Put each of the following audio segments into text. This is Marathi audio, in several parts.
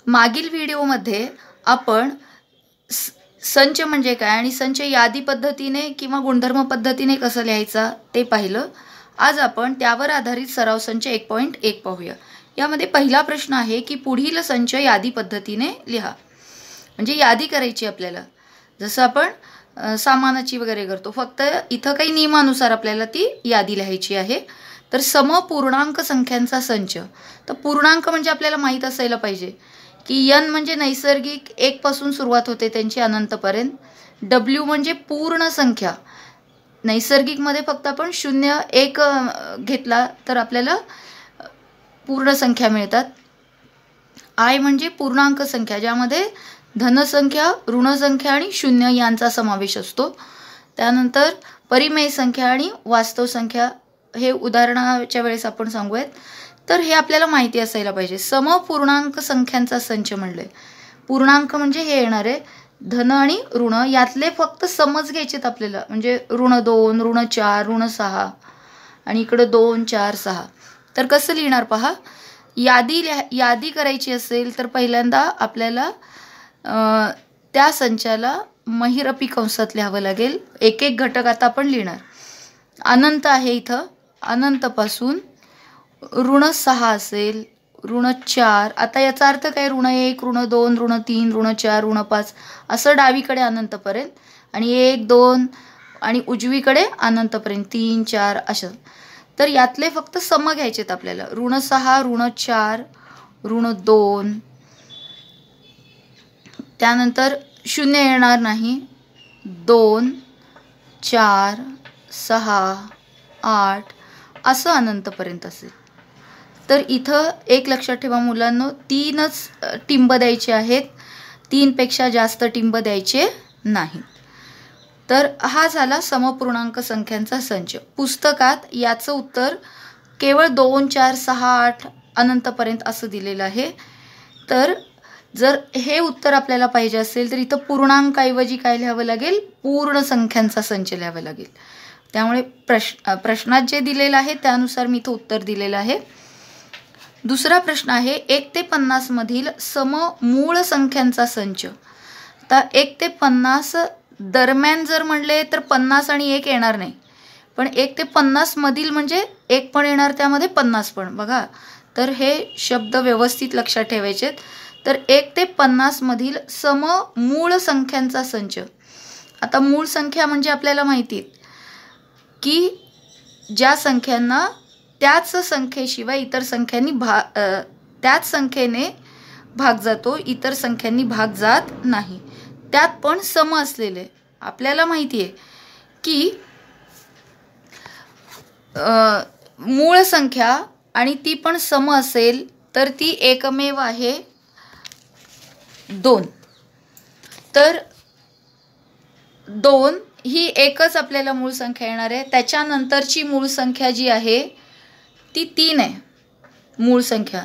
मागील व्हिडिओमध्ये आपण संच म्हणजे काय आणि संच यादी पद्धतीने किंवा गुणधर्म पद्धतीने कसं लिहायचा ते पाहिलं। आज आपण त्यावर आधारित सराव संच 1.1 पाहूया। यामध्ये पहिला प्रश्न आहे की पुढील संच यादी पद्धतीने लिहा। म्हणजे यादी करायची आपल्याला, जसं आपण सामानाची वगैरे करतो, फक्त इथं काही नियमानुसार आपल्याला ती यादी लिहायची आहे। तर समपूर्णांक संख्यांचा संच, तर पूर्णांक म्हणजे आपल्याला माहित असायला पाहिजे की n म्हणजे नैसर्गिक 1 पासून सुरुवात होते त्यांची अनंतपर्यंत। w म्हणजे पूर्ण संख्या, नैसर्गिक मध्ये फक्त आपण 0 1 घेतला तर आपल्याला पूर्ण संख्या मिळतात। i म्हणजे पूर्णांक संख्या, ज्यामध्ये धन संख्या, ऋण संख्या आणि शून्य यांचा समावेश असतो। त्यानंतर परिमेय संख्या आणि वास्तव संख्या, हे उदाहरणाच्या वेळेस आपण सांगूयात। तर हे आपल्याला माहिती असायला पाहिजे। समपूर्णांक संख्यांचा संच म्हणले, पूर्णांक म्हणजे हे येणार आहे धन आणि ऋण, यातले फक्त समज घ्यायचेत आपल्याला, म्हणजे ऋण 2, ऋण 4, ऋण 6 आणि इकडे 2 4 6। तर कसं लिहिणार पहा, यादी करायची असेल तर पहिल्यांदा आपल्याला त्या संचाला महिरपी कंसात लिहावं लागेल। एक एक घटक आता आपण लिहिणार। अनंत आहे इथं, अनंतपासून ऋण 6 असेल, ऋण 4, आता याचा अर्थ काय, ऋण 1, ऋण 2, ऋण 3, ऋण 4, ऋण 5 असं डावीकडे अनंतपर्यंत, आणि 1 2 आणि उजवीकडे अनंतपर्यंत 3 4 असं। तर यातले फक्त सम घ्यायचेत आपल्याला, ऋण 6, ऋण 4, ऋण 2, त्यानंतर शून्य येणार नाही, 2 4 6 8 असं अनंतपर्यंत असेल। तर इथं एक लक्षात ठेवा मुलांनो, 3च टिंब द्यायचे आहेत, 3 पेक्षा जास्त टिंब द्यायचे नाहीत। तर हा झाला समपूर्णांक संख्यांचा संच। पुस्तकात याचं उत्तर केवळ 2 4 6 8 अनंतपर्यंत असं दिलेलं आहे। तर जर हे उत्तर आपल्याला पाहिजे असेल तर इथं पूर्णांक ऐवजी काय लिहावं लागेल, पूर्ण संख्यांचा संच लिहावा लागेल। त्यामुळे प्रश्नात जे दिलेलं आहे त्यानुसार मी इथं उत्तर दिलेलं आहे। दुसरा प्रश्न आहे 1 ते 50 मधील सममूळ संख्यांचा संच। आता 1 ते 50 दरम्यान जर म्हणले तर 50 आणि 1 येणार नाही, पण 1 ते 50 मधील म्हणजे 1 पण येणार, त्यामध्ये 50 पण, बघा। तर हे शब्द व्यवस्थित लक्षात ठेवायचेत। तर 1 ते 50 मधील सममूळ संख्यांचा संच। आता मूळ संख्या म्हणजे आपल्याला माहिती आहे की ज्या संख्यांना त्याच संख्येशिवाय इतर संख्यांनी त्याच संख्येने भाग जातो, इतर संख्यांनी भाग जात नाही, त्यात पण सम असलेले। आपल्याला माहिती आहे की मूळ संख्या आणि ती पण सम असेल तर ती एकमेव आहे 2। तर 2 ही एकच आपल्याला मूळ संख्या येणार आहे। त्याच्यानंतरची मूळ संख्या जी आहे ती 3 आहे मूळ संख्या।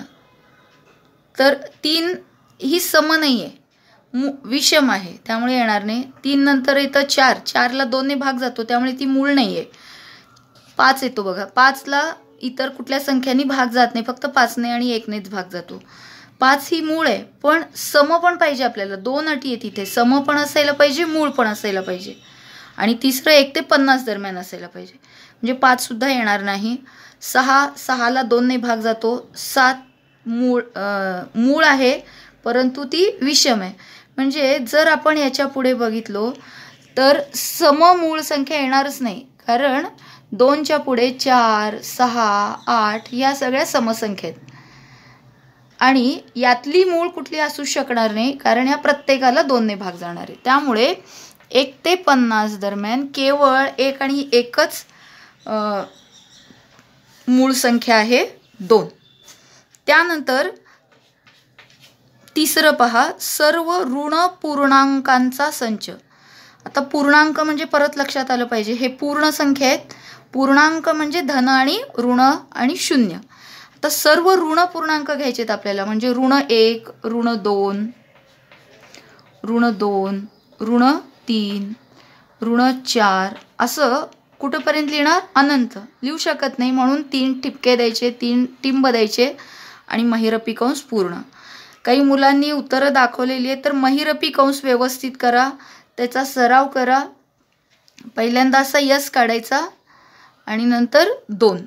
तर 3 ही सम नाही आहे, विषम आहे, त्यामुळे येणार नाही। 3 नंतर इथं 4, 4ला 2 ने भाग जातो, त्यामुळे ती मूळ नाही आहे। 5 येतो बघा, 5ला इतर कुठल्या संख्यांनी भाग जात नाही, फक्त 5 ने आणि 1 नेच भाग जातो। 5 ही मूळ आहे, पण सम पण पाहिजे आपल्याला। 2 अटी आहेत तिथे, सम पण असायला पाहिजे, मूळ पण असायला पाहिजे, आणि तिसरं 1 ते 50 दरम्यान असायला पाहिजे, म्हणजे 5 सुद्धा येणार नाही। 6ला 2 ने भाग जातो, 7 मूळ आहे परंतु ती विषम आहे। म्हणजे जर आपण याच्या पुढे बघितलो तर सममूळ संख्या येणारच नाही, कारण 2च्या पुढे 4 6 8 या सगळ्या समसंख्या आहेत, आणि यातली मूळ कुठली असू शकणार नाही, कारण ह्या प्रत्येकाला 2 ने भाग जाणार आहे। त्यामुळे 1 ते 50 दरम्यान केवळ 1 आणि एकच मूळ संख्या आहे 2। त्यानंतर तिसरं पहा, सर्व ऋण पूर्णांकांचा संच। आता पूर्णांक म्हणजे परत लक्षात आलं पाहिजे, हे पूर्ण संख्या आहेत, पूर्णांक म्हणजे धन आणि ऋण आणि शून्य। आता सर्व ऋण पूर्णांक घ्यायचेत आपल्याला, म्हणजे ऋण 1, ऋण 2, ऋण 2, ऋण 3, ऋण 4 असं कुठपर्यंत लिहिणार, अनंत लिहू शकत नाही, म्हणून 3 ठिपके द्यायचे, 3 टिंब द्यायचे आणि महिरपी कंस पूर्ण। काही मुलांनी उत्तरं दाखवलेली आहेत, तर महिरपी कंस व्यवस्थित करा, त्याचा सराव करा. पहिल्यांदा असा यस काढायचा आणि नंतर 2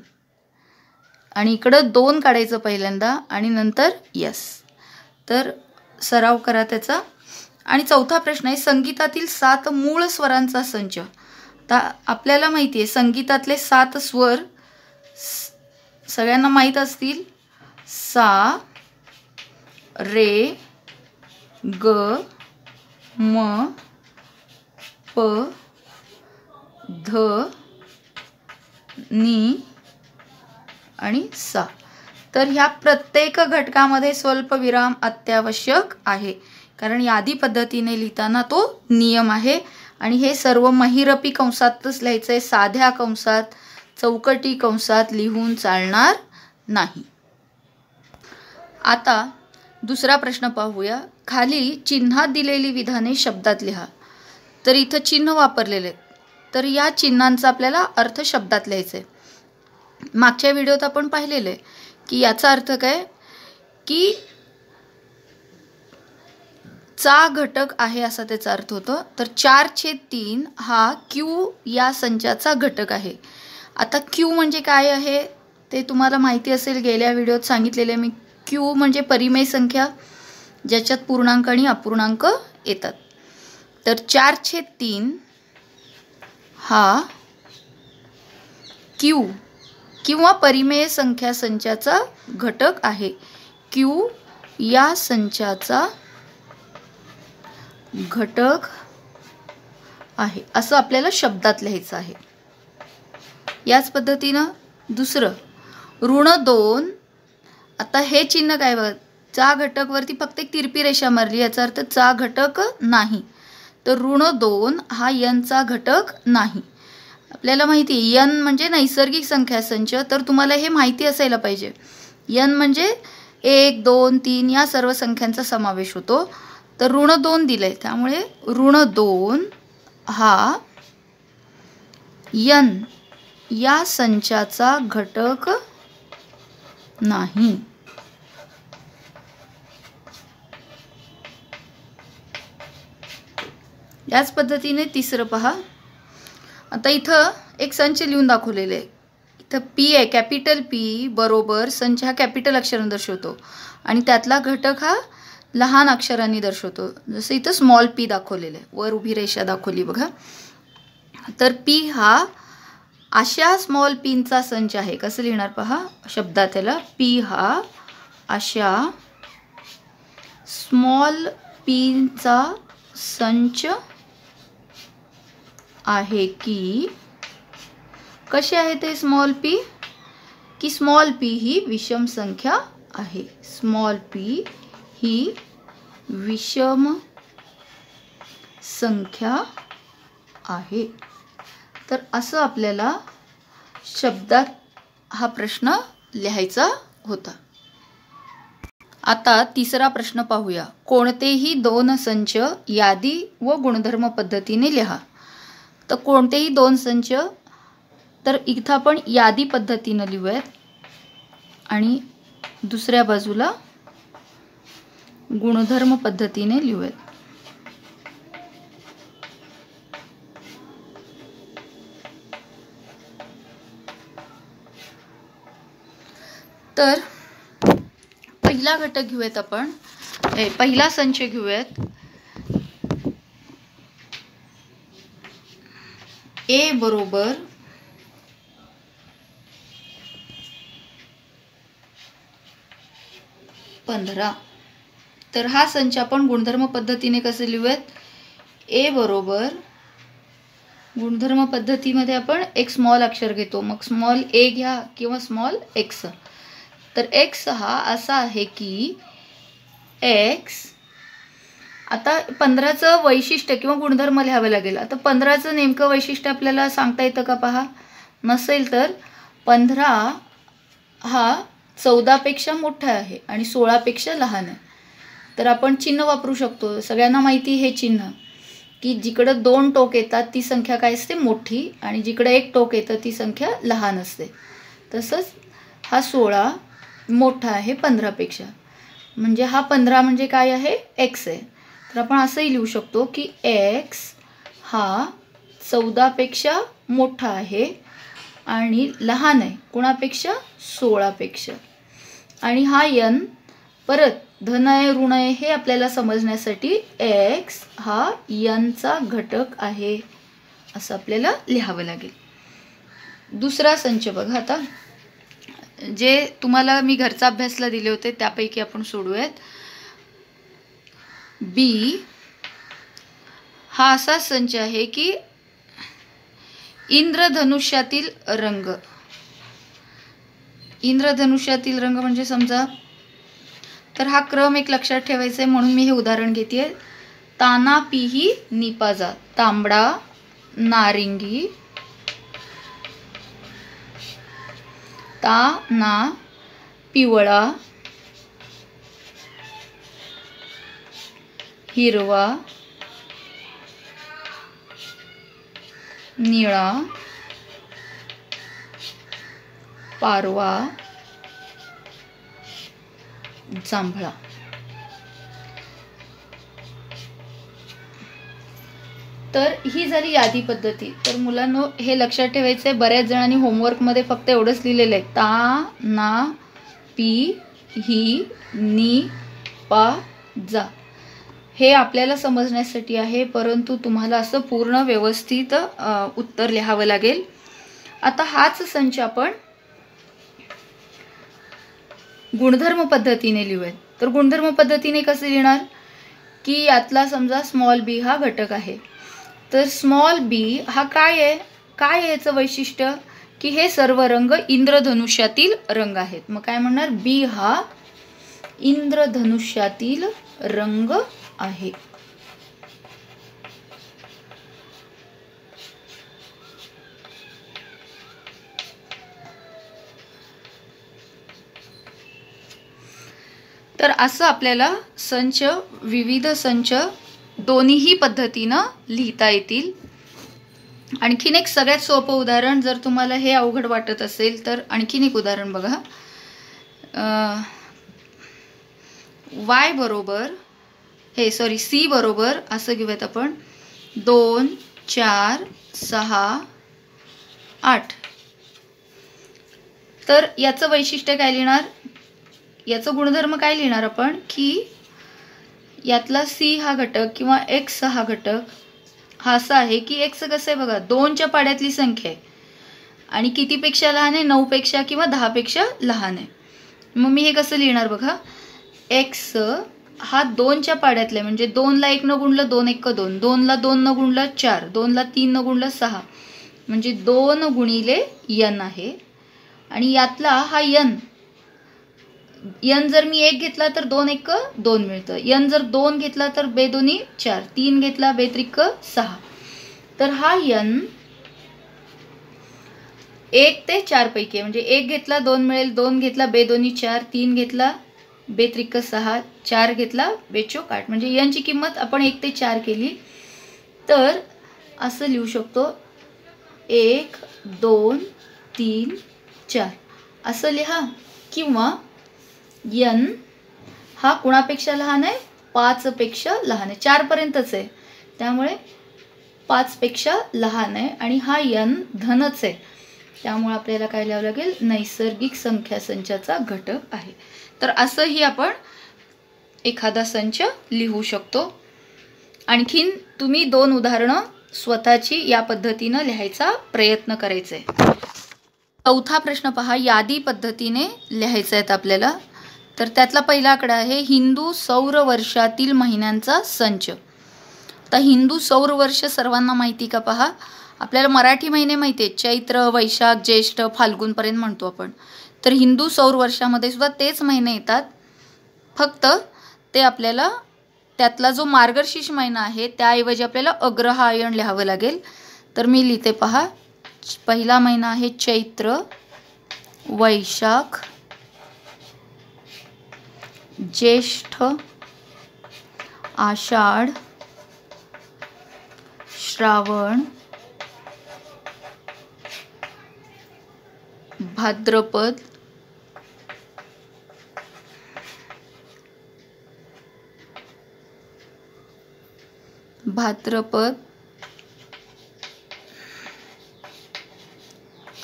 आणि इकडं 2 काढायचं पहिल्यांदा आणि नंतर यस. तर सराव करा त्याचा. आणि चौथा प्रश्न आहे, संगीतातील 7 मूळ स्वरांचा संच. आता आपल्याला माहिती आहे संगीतातले 7 स्वर सगळ्यांना माहीत असतील. सा, रे, ग, म, प, ध, नी आणि सा. तर ह्या प्रत्येक घटकामध्ये स्वल्पविराम अत्यावश्यक आहे, कारण यादी पद्धतीने लिहिताना तो नियम आहे. आणि हे सर्व महिरपी कंसातच लिहायचं आहे, साध्या कंसात, चौकटी कंसात लिहून चालणार नाही. आता दुसरा प्रश्न पाहूया. खाली चिन्हात दिलेली विधाने शब्दात लिहा. तर इथं चिन्ह वापरलेले आहेत, तर या चिन्हांचा आपल्याला अर्थ शब्दात लिहायचा आहे. मागच्या व्हिडिओत आपण पाहिलेलं आहे की याचा अर्थ काय, की चा घटक आहे असा त्याचा अर्थ होतो. तर 4/3 हा क्यू या संचाचा घटक आहे. आता क्यू म्हणजे काय आहे ते तुम्हाला माहिती असेल, गेल्या व्हिडिओत सांगितलेले मी. क्यू म्हणजे परिमेय संख्या ज्याच्यात पूर्णांक आणि अपूर्णांक येतात. तर 4/3 हा क्यू किंवा परिमेय संख्या संचाचा घटक आहे. क्यू या संचाचा घटक आहे असं आपल्याला शब्दात लिहायचं आहे. याच पद्धतीनं दुसरं -2. आता हे चिन्ह काय बघा, चा घटक वरती फक्त एक तिरपी रेषा मारली, याचा अर्थ चा घटक नाही. तर -2 हा यनचा घटक नाही. आपल्याला माहिती आहे यन म्हणजे नैसर्गिक संख्या संच, तर तुम्हाला हे माहिती असायला पाहिजे. यन म्हणजे 1, 2, 3 या सर्व संख्यांचा समावेश होतो. तर -2 दिलंय, त्यामुळे -2 हा यन या संचाचा घटक नाही. याच पद्धतीने तिसरं पहा. आता इथं एक संच लिहून दाखवलेले आहे. इथं पी आहे, कॅपिटल पी बरोबर संच हा कॅपिटल अक्षराने दर्शवतो आणि त्यातला घटक हा लहान अक्षरांनी दर्शवतो. जसं इथं स्मॉल पी दाखवलेलं आहे, वर उभी रेषा दाखवली बघा. तर पी हा अशा स्मॉल पींचा संच आहे. कसं लिहिणार पहा शब्दात त्याला. पी हा अशा स्मॉल पींचा संच आहे की, कसे आहे ते स्मॉल पी, की स्मॉल पी ही विषम संख्या आहे. स्मॉल पी ही विषम संख्या आहे. तर असं आपल्याला शब्दात हा प्रश्न लिहायचा होता. आता तिसरा प्रश्न पाहूया. कोणतेही 2 संच यादी व गुणधर्म पद्धतीने लिहा. तर कोणतेही 2 संच, तर इथं आपण यादी पद्धतीने लिहूयात आणि दुसऱ्या बाजूला गुणधर्म पद्धतीने लिहूयात. तर पहिला घटक घेऊयात आपण, पहिला संच घेऊयात. ए बरोबर 15. तर हा संच आपण गुणधर्म पद्धतीने कसे लिहूयात. ए बरोबर गुणधर्म पद्धतीमध्ये आपण एक स्मॉल अक्षर घेतो, मग स्मॉल ए घ्या किंवा स्मॉल एक्स. तर एक्स हा असा आहे की एक्स, आता 15चं वैशिष्ट्य किंवा गुणधर्म लिहावं लागेल. आता 15चं नेमकं वैशिष्ट्य आपल्याला सांगता येतं का पहा. नसेल तर 15 हा 14 पेक्षा मोठा आहे आणि 16 पेक्षा लहान आहे. तर आपण चिन्ह वापरू शकतो. सगळ्यांना माहिती हे चिन्ह, की जिकडं 2 टोक येतात ती संख्या काय असते मोठी आणि जिकडे 1 टोक येतं ती संख्या लहान असते. तसंच हा 16 मोठा आहे 15 पेक्षा. म्हणजे हा 15 म्हणजे काय आहे, x आहे. तर आपण असंही लिहू शकतो की x हा 14 पेक्षा मोठा आहे आणि लहान आहे कोणापेक्षा, 16 पेक्षा. आणि हा n परत धन आहे ऋण आहे हे आपल्याला समजण्यासाठी x हा n चा घटक आहे असं आपल्याला लिहावं लागेल. दुसरा संच बघा, आता जे तुम्हाला मी घरचा अभ्यासला दिले होते त्यापैकी आपण सोडूयात. b हा असा संच आहे की इंद्रधनुष्यातील रंग. इंद्रधनुष्यातील रंग म्हणजे समजा, तर हा क्रम एक लक्षात ठेवायचा आहे म्हणून मी हे उदाहरण घेते. ताना पिही निपाजा, तांबडा, नारिंगी, ताना पिवळा, हिरवा, निळा, पारवा, जांभळा. तर ही झाली यादी पद्धती. तर मुलांनो हे लक्षात ठेवायचं आहे, बऱ्याच जणांनी होमवर्कमध्ये फक्त एवढंच लिहिलेलं आहे, ता ना पी ही नी पा जा. हे आपल्याला समजण्यासाठी आहे, परंतु तुम्हाला असं पूर्ण व्यवस्थित उत्तर लिहावं लागेल. आता हाच संच आपण गुणधर्म पद्धतीने लिहूयात. तर गुणधर्म पद्धतीने कसं लिहिणार की यातला समजा स्मॉल बी हा घटक आहे. तर स्मॉल बी हा काय आहे, काय आहे याचं वैशिष्ट्य की हे सर्व रंग इंद्रधनुष्यातील रंग आहेत. मग काय म्हणणार, बी हा इंद्रधनुष्यातील रंग आहे. तर असं आपल्याला संच, विविध संच दोन्हीही पद्धतीनं लिहिता येतील. आणखीन एक सगळ्यात सोपं उदाहरण, जर तुम्हाला हे अवघड वाटत असेल तर आणखीन एक उदाहरण बघा. y बरोबर c बरोबर असं घेऊयात आपण 2 4 6 8. तर याचं वैशिष्ट्य काय लिहिणार, याचं गुणधर्म काय लिहिणार आपण की यातला c हा घटक किंवा x हा घटक हा असा आहे की x कसं आहे बघा, 2च्या पाड्यातली संख्या आहे आणि कितीपेक्षा लहान आहे, 9 पेक्षा किंवा 10 पेक्षा लहान आहे. मग मी हे कसं लिहिणार बघा, x हा 2च्या पाड्यातला आहे म्हणजे 2 ला 1 न गुणलं 2 1 2, 2 ला 2 न गुणलं 4, 2 ला 3 न गुणलं 6 म्हणजे 2 गुणिले n आहे. आणि यातला हा n जर मी 1 घेतला तर 2 1 2 मिळतं, n जर 2 घेतला तर बे दोन्ही 4, 3 घेतला बे त्रिक 6. तर हा n 1 ते 4 पैकी आहे म्हणजे 1 घेतला 2 मिळेल, 2 घेतला बे दोन्ही 4, 3 घेतला बे त्रिक 6, 4 घेतला बे चौक 8 म्हणजे n ची किंमत आपण 1 ते 4 केली तर असं लिहू शकतो 1 2 3 4 असं लिहा. किंवा n हा कुणापेक्षा लहान आहे, 5 पेक्षा लहान आहे, 4 पर्यंतच आहे त्यामुळे 5 पेक्षा लहान आहे आणि हा n धनच आहे त्यामुळे आपल्याला काय लिहावं लागेल, नैसर्गिक संख्या संचाचा घटक आहे. तर असंही आपण एखादा संच लिहू शकतो. आणखीन तुम्ही 2 उदाहरणं स्वतःची या पद्धतीनं लिहायचा प्रयत्न करायचा आहे. चौथा प्रश्न पहा, यादी पद्धतीने लिहायचा आहे आपल्याला. तर त्यातला पहिला आकडा आहे हिंदू सौर वर्षातील महिन्यांचा संच. तर हिंदू सौर वर्ष सर्वांना माहिती का पहा, आपल्याला मराठी महिने माहिती आहेत, चैत्र वैशाख ज्येष्ठ फाल्गुनपर्यंत म्हणतो आपण. तर हिंदू सौर वर्षामध्ये सुद्धा तेच महिने येतात, फक्त ते आपल्याला त्यातला जो मार्गशीर्ष महिना आहे त्याऐवजी आपल्याला अग्रहायण लिहावं लागेल. तर मी लिहिते पहा, पहिला महिना आहे चैत्र, वैशाख, ज्येष्ठ, आषाढ, श्रावण, भाद्रपद, भाद्रपद,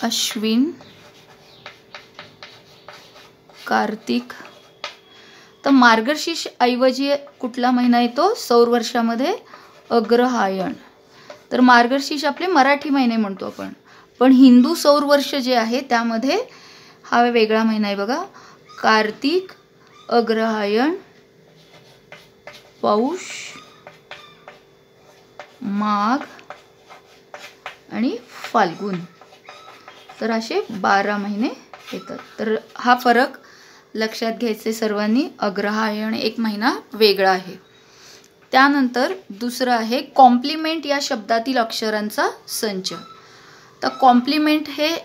अश्विन, कार्तिक. तर मार्गशीर्ष ऐवजी कुठला महिना येतो सौर वर्षामध्ये? अग्रहायण. तर मार्गशीर्ष आपले मराठी महिने म्हणतो आपण, पण हिंदू सौर वर्ष जे आहे त्यामध्ये हा वेगळा महिना आहे बघा. कार्तिक, अग्रहायण, पौष, माघ आणि फाल्गुन. तर असे 12 महिने येतात. तर हा फरक लक्षात घ्यायचे सर्वांनी. अग्रहायण एक महिना वेगळा आहे. त्यानंतर दुसरं आहे कॉम्प्लिमेंट या शब्दातील अक्षरांचा संच. तर कॉम्प्लिमेंट हे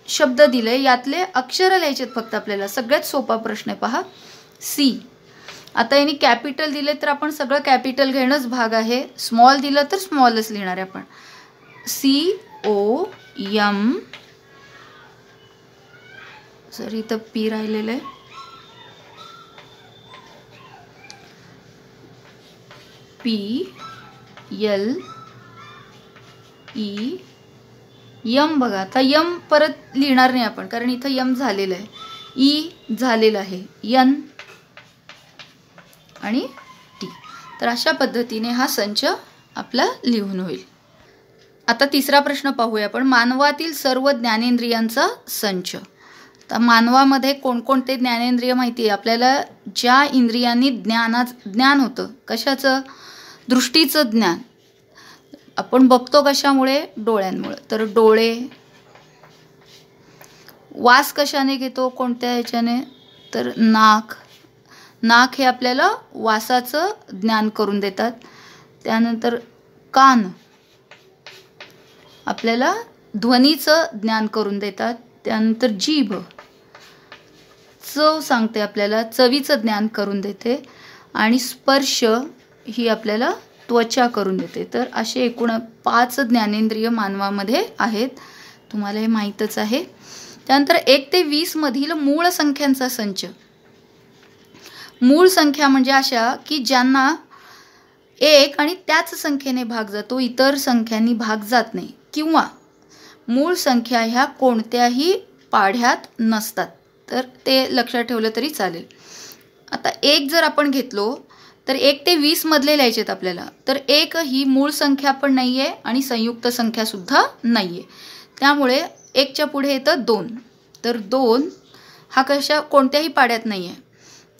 शब्द दिले, यातले अक्षर लिहायचे फक्त आपल्याला. सगळ्यात सोपा प्रश्न आहे पहा. सी. आता यांनी कॅपिटल दिले तर आपण सगळं कॅपिटल घेणंच भाग आहे. स्मॉल दिलं तर स्मॉलच लिहिणार आहे आपण. COM. सर इथं पी राहिलेलं आहे. PLE. बघा, आता यम परत लिहिणार नाही आपण, कारण इथं यम झालेलं आहे. ई झालेलं आहे. N आणि T. तर अशा पद्धतीने हा संच आपला लिहून होईल. आता तिसरा प्रश्न पाहूया आपण. मानवातील सर्व ज्ञानेंद्रियांचा संच. तर मानवामध्ये कोणकोणते ज्ञानेंद्रिय माहिती आहे आपल्याला? ज्या इंद्रियांनी ज्ञान होतं. कशाचं? दृष्टीचं ज्ञान. आपण बघतो कशामुळे? डोळ्यांमुळे. तर डोळे. वास कशाने घेतो? कोणत्या ह्याच्याने? तर नाक. नाक हे आपल्याला वासाचं ज्ञान करून देतात. त्यानंतर कान आपल्याला ध्वनीचं ज्ञान करून देतात. त्यानंतर जीभ चव सांगते आपल्याला, चवीचं ज्ञान करून देते. आणि स्पर्श ही आपल्याला त्वचा करून देते. तर असे एकूण 5 ज्ञानेंद्रिय मानवामध्ये आहेत. तुम्हाला हे माहीतच आहे. त्यानंतर 1 ते 20 मधील मूळ संख्यांचा संच. मूळ संख्या म्हणजे अशा की ज्यांना 1 आणि त्याच संख्येने भाग जातो, इतर संख्यांनी भाग जात नाही. किंवा मूळ संख्या ह्या कोणत्याही पाढ्यात नसतात. तर ते लक्षात ठेवलं तरी चालेल. आता 1 जर आपण घेतलो तर 1 ते 20 मधले लिहायचे आहेत आपल्याला. तर 1 ही मूळ संख्या पण नाही आहे आणि संयुक्त संख्या सुद्धा नाही आहे. त्यामुळे 1च्या पुढे येतं 2. तर 2 हा कोणत्याही पाड्यात नाही आहे.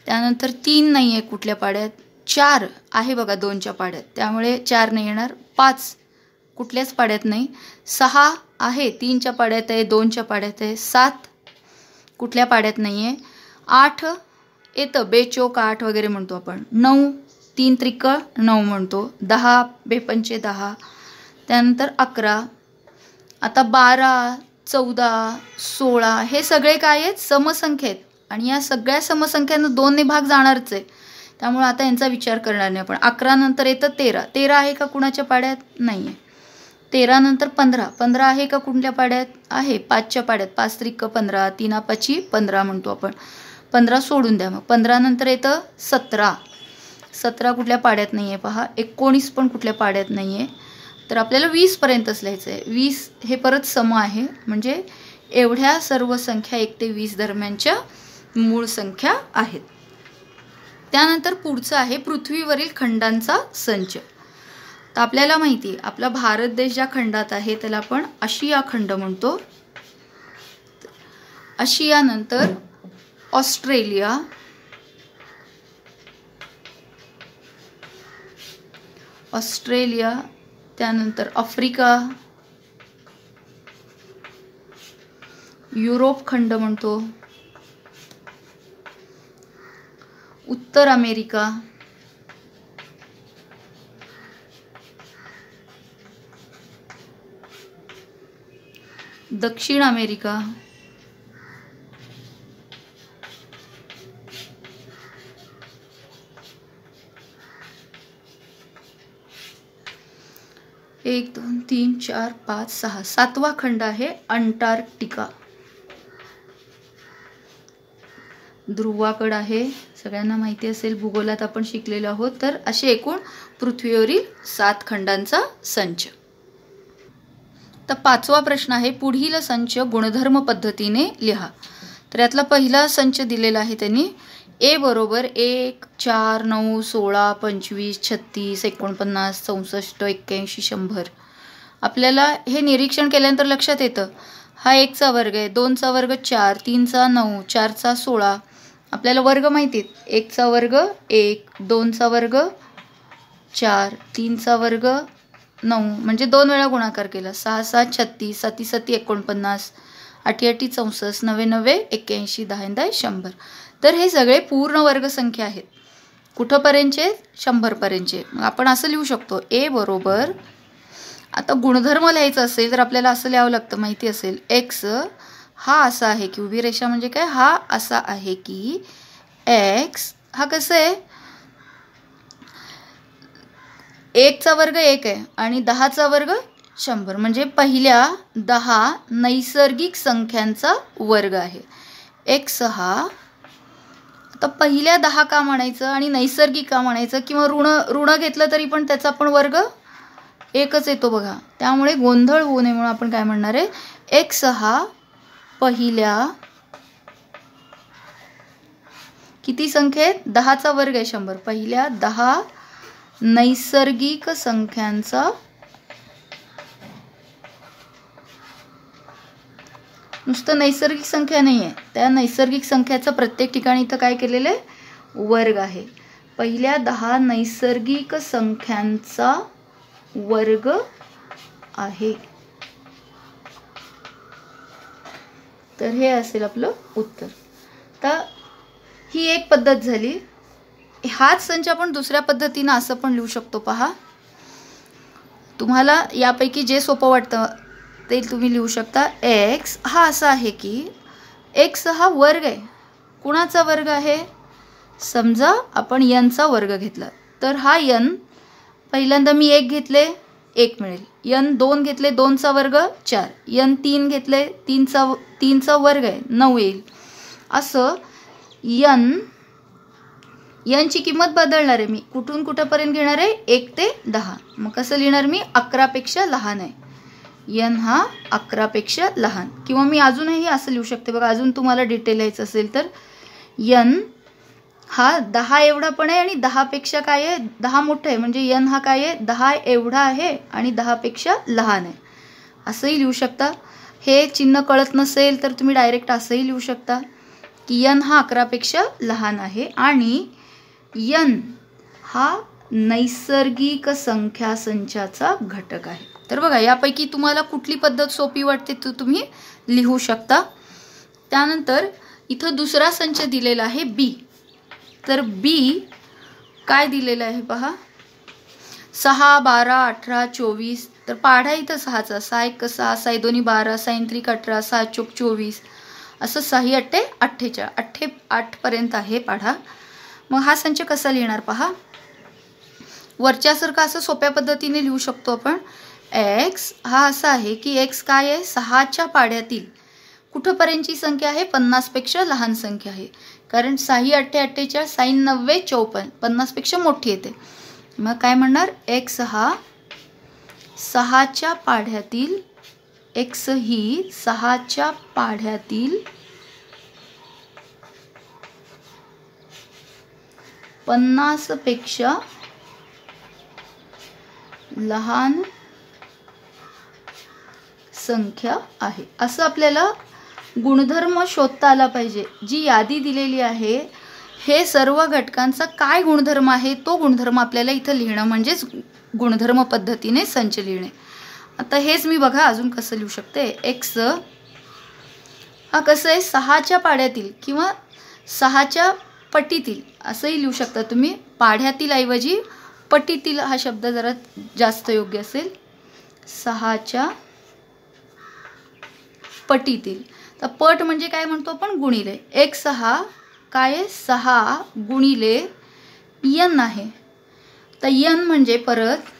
त्यानंतर 3 नाही आहे कुठल्या पाड्यात. 4 आहे बघा 2च्या पाड्यात, त्यामुळे 4 नाही येणार. 5 कुठल्याच पाड्यात नाही. 6 आहे 3च्या पाड्यात आहे, 2च्या पाड्यात आहे. 7 कुठल्या पाड्यात नाही आहे. 8 येतं, बेचोक 8 वगैरे म्हणतो आपण. 9 3 त्रिकळ 9 म्हणतो. 10 बेपंचे 10. त्यानंतर 11. आता 12 14 16 हे सगळे काय आहेत? समसंख्या आहेत. आणि या सगळ्या समसंख्यांना 2ने भाग जाणारच आहे. त्यामुळे आता यांचा विचार करणार नाही आपण. 11 नंतर येतं 13. 13 आहे का कुणाच्या पाड्यात? नाही आहे. 13 नंतर 15. 15 आहे का कुठल्या पाड्यात? आहे 5च्या पाड्यात. 5 त्रिक 15, 3 5 15 म्हणतो आपण. 15 सोडून द्या मग. 15 नंतर येतं 17. 17 कुठल्या पाड्यात नाही आहे पहा. 19 पण कुठल्या पाड्यात नाही आहे. तर आपल्याला 20 पर्यंतच लिहायचं आहे. 20 हे परत सम आहे. म्हणजे एवढ्या सर्व संख्या 1 ते 20 दरम्यानच्या मूळ संख्या आहेत. त्यानंतर पुढचं आहे पृथ्वीवरील खंडांचा संच. तर आपल्याला माहिती आहे आपला भारत देश ज्या खंडात आहे त्याला आपण आशिया खंड म्हणतो. आशियानंतर ऑस्ट्रेलिया, त्यानंतर आफ्रिका, युरोप खंड म्हणतो, उत्तर अमेरिका, दक्षिण अमेरिका, एक 2 3 4 5 6 7वा खंड आहे अंटार्क्टिका. ध्रुवाकड आहे सगळ्यांना माहिती असेल, भूगोलात आपण शिकलेलो आहोत. तर असे एकूण पृथ्वीवरील 7 खंडांचा संच. तर 5वा प्रश्न आहे, पुढील संच गुणधर्म पद्धतीने लिहा. तर यातला पहिला संच दिलेला आहे त्यांनी, ए बरोबर 1, 4, 9, 16, 25, 36, 49, 64, 81, 100. आपल्याला हे निरीक्षण केल्यानंतर लक्षात येतं, हा 1चा वर्ग आहे, 2चा वर्ग 4, 3चा 9, 4चा 16. आपल्याला वर्ग माहिती आहेत, 1चा वर्ग 1, 2चा वर्ग 4, 3चा वर्ग 9, म्हणजे 2 वेळा गुणाकार केला. 6, 7, 36, 7, 7, 49, 8, 8, 64, 9, 9, 81, 10, 10, 100. तर हे सगळे पूर्ण वर्गसंख्या आहेत. कुठंपर्यंतचे? 100पर्यंतचे. मग आपण असं लिहू शकतो, ए बरोबर, आता गुणधर्म लिहायचं असेल तर आपल्याला असं लिहावं लागतं, माहिती असेल, एक्स हा असा आहे की, उभी रेषा म्हणजे काय, हा असा आहे की एक्स हा कसं आहे, 1चा वर्ग 1 आहे आणि 10चा वर्ग 100, म्हणजे पहिल्या 10 नैसर्गिक संख्यांचा वर्ग आहे. एक्स हा, आता पहिल्या 10 का म्हणायचं आणि नैसर्गिक का म्हणायचं, किंवा ऋण घेतलं तरी पण त्याचा पण वर्ग एकच येतो बघा. त्यामुळे गोंधळ होऊ नये म्हणून आपण काय म्हणणार आहे, एक्स हा पहिल्या किती संख्येत, 10चा वर्ग आहे 100, पहिल्या 10 नैसर्गिक संख्यांचा, नुसतं नैसर्गिक संख्या नाही आहे, त्या नैसर्गिक संख्याचं प्रत्येक ठिकाणी इथं काय केलेलं आहे, वर्ग आहे. पहिल्या 10 नैसर्गिक संख्यांचा वर्ग आहे. तर हे असेल आपलं उत्तर. तर ही एक पद्धत झाली. हाच संच आपण दुसऱ्या पद्धतीनं असं पण लिहू शकतो. पहा, तुम्हाला यापैकी जे सोपं वाटतं ते तुम्ही लिहू शकता. एक्स हा असा आहे की एक्स हा वर्ग आहे. कुणाचा वर्ग आहे, समजा आपण यनचा वर्ग घेतला तर हा यन, पहिल्यांदा मी 1 घेतले 1 मिळेल, यन 2 घेतले 2चा वर्ग 4, यन 3 घेतले 3चा वर्ग आहे 9 येईल. असं यनची किंमत बदलणार आहे मी, कुठून कुठंपर्यंत घेणार आहे, 1 ते 10. मग कसं लिहिणार मी, 11पेक्षा लहान आहे, यन हा 11पेक्षा लहान. किंवा मी अजूनही असं लिहू शकते बघा, अजून तुम्हाला डिटेल लिहायचं असेल तर, यन हा 10 एवढा पण आहे आणि 10पेक्षा काय आहे, 10 मोठं आहे, म्हणजे यन हा काय आहे, 10 एवढा आहे आणि 10पेक्षा लहान आहे, असंही लिहू शकता. हे चिन्ह कळत नसेल तर तुम्ही डायरेक्ट असंही लिहू शकता की यन हा 11पेक्षा लहान आहे आणि यन हा नैसर्गिक संख्या संचाचा घटक आहे. तर बघा, यापैकी तुम्हाला कुठली पद्धत सोपी वाटते तो तुम्ही लिहू शकता. त्यानंतर इथं दुसरा संच दिलेला आहे बी. तर बी काय दिलेलं आहे पहा, 6, 12, 18, 24. तर पाढा इथं 6चा, 6 1 6, 6 2 12, 6 3 18, 6 4 24, असं 6 8 8पर्यंत आहे पाढा. मग हा संच कसा लिहिणार पहा, वरच्यासारखं असं सोप्या पद्धतीने लिहू शकतो आपण. एक्स हा असा आहे की एक्स काय आहे, 6च्या पाढ्यातील कुठंपर्यंतची संख्या आहे, 50पेक्षा लहान संख्या आहे, कारण 6 8 48, 6 90 54, 50पेक्षा मोठी येते. मग काय म्हणणार, एक्स हा 6च्या पाढ्यातील, एक्स ही 6च्या पाढ्यातील 50पेक्षा लहान संख्या आहे. असं आपल्याला गुणधर्म शोधता आला पाहिजे. जी यादी दिलेली आहे, हे सर्व घटकांचा काय गुणधर्म आहे तो गुणधर्म आपल्याला इथं लिहिणं, म्हणजेच गुणधर्म पद्धतीने संच लिहिणे. आता हेच मी बघा अजून कसं लिहू शकते. एक्स हा कसं आहे, 6च्या पाढ्यातील किंवा 6च्या पटीतील असंही लिहू शकता तुम्ही. पाढ्यातील ऐवजी पटीतील हा शब्द जरा जास्त योग्य असेल. 6च्या पटीतील. तर पट म्हणजे काय म्हणतो आपण, गुणिले. एक्स हा काय आहे, 6 गुणिले यन आहे. तर यन म्हणजे परत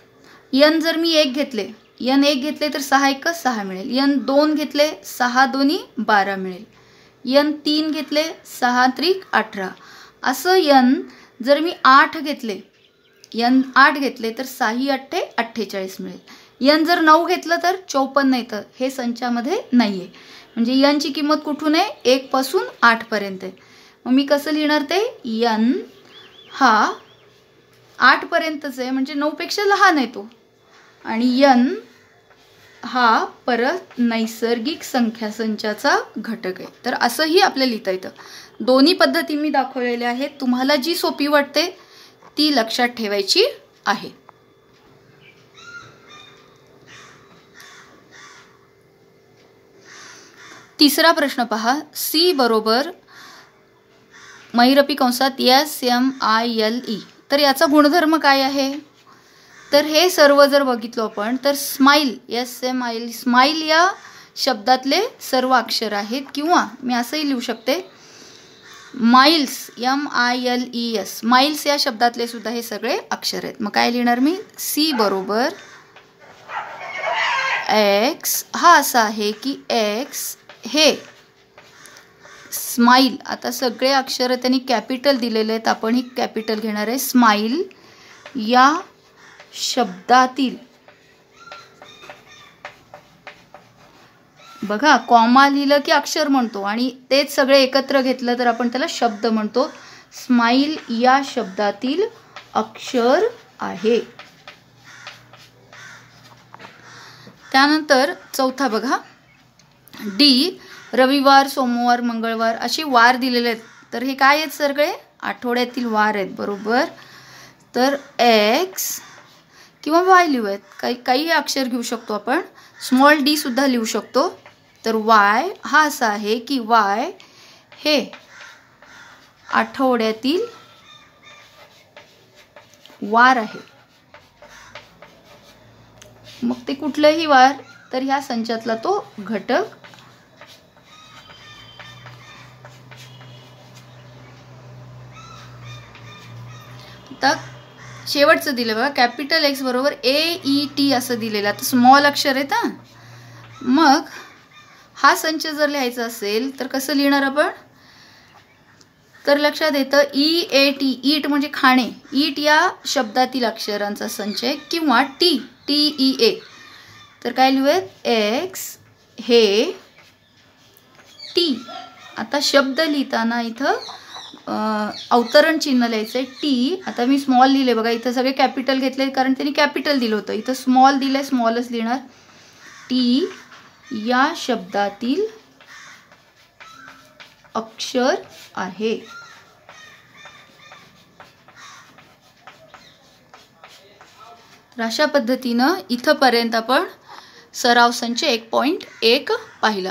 यन जर मी 1 घेतले, यन 1 घेतले तर 6 1 6 मिळेल. यन 2 घेतले 6 2 12 मिळेल. यन 3 घेतले 6 3 18. असं यन जर मी 8 घेतले, यन 8 घेतले तर 6 8 48 मिळेल. यन जर 9 घेतलं तर 54 येतं. हे संचामध्ये नाही आहे. म्हणजे यनची किंमत कुठून आहे? 1 पासून 8 पर्यंत आहे. मग मी कसं लिहिणार ते? यन हा 8 पर्यंतच आहे, म्हणजे 9 पेक्षा लहान आहे तो. आणि यन हा परत नैसर्गिक संख्या संचाचा घटक आहे. तर असंही आपल्याला लिहिता येतं. दोन्ही पद्धती मी दाखवलेल्या आहेत. तुम्हाला जी सोपी वाटते ती लक्षात ठेवायची आहे. तिसरा प्रश्न पहा. सी बरोबर महिरपी कंसात SMILE. तर याचा गुणधर्म काय आहे? तर हे सर्व जर बघितलं आपण तर स्माइल, SMIL, स्माइल या शब्दातले सर्व अक्षर आहेत. किंवा मी असंही लिहू शकते माइल्स, MILES, माइल्स या शब्दातले सुद्धा हे सगळे अक्षर आहेत. मग काय लिहिणार मी? सी बरोबर X हा असा आहे की X हे स्माइल, आता सगळे अक्षर त्यांनी कॅपिटल दिलेले आहेत, आपण ही कॅपिटल घेणार आहे. स्माइल या शब्दातील, बघा कॉमा लिहिलं की अक्षर म्हणतो आणि तेच सगळे एकत्र घेतलं तर आपण त्याला शब्द म्हणतो. स्माइल या शब्दातील अक्षर आहे. त्यानंतर चौथा बघा. डी रविवार, सोमवार, मंगळवार असे वार दिलेले आहेत. तर हे काय आहेत? सगळे आठवड्यातील वार आहेत, बरोबर. तर X किंवा Y लिहूयात. काही अक्षर घेऊ शकतो आपण. स्मॉल डी सुद्धा लिहू शकतो. तर Y हा असा आहे की Y हे आठवड्यातील वार आहे. मग ते कुठलेही वार, तर ह्या संचातला तो घटक. आता शेवटचं दिलं बघा. कॅपिटल X बरोबर AET असं दिलेलं. आता स्मॉल अक्षर आहेत हा. मग हा संच जर लिहायचा असेल तर कसं लिहिणार आपण? तर लक्षात येतं EAT, ईट म्हणजे खाणे. ईट या शब्दातील अक्षरांचा संच आहे. किंवा TEA. तर काय लिहूयात? X हे T. आता शब्द लिहिताना इथं अवतरण चिन्ह लिहायचं आहे. टी. आता मी स्मॉल लिहिले बघा. इथं सगळे कॅपिटल घेतले कारण त्यांनी कॅपिटल दिलं होतं. इथं स्मॉल दिलं, स्मॉलच लिहिणार. टी या शब्दातील अक्षर आहे. तर अशा पद्धतीनं इथंपर्यंत आपण सराव संच 1.1 पाहिला.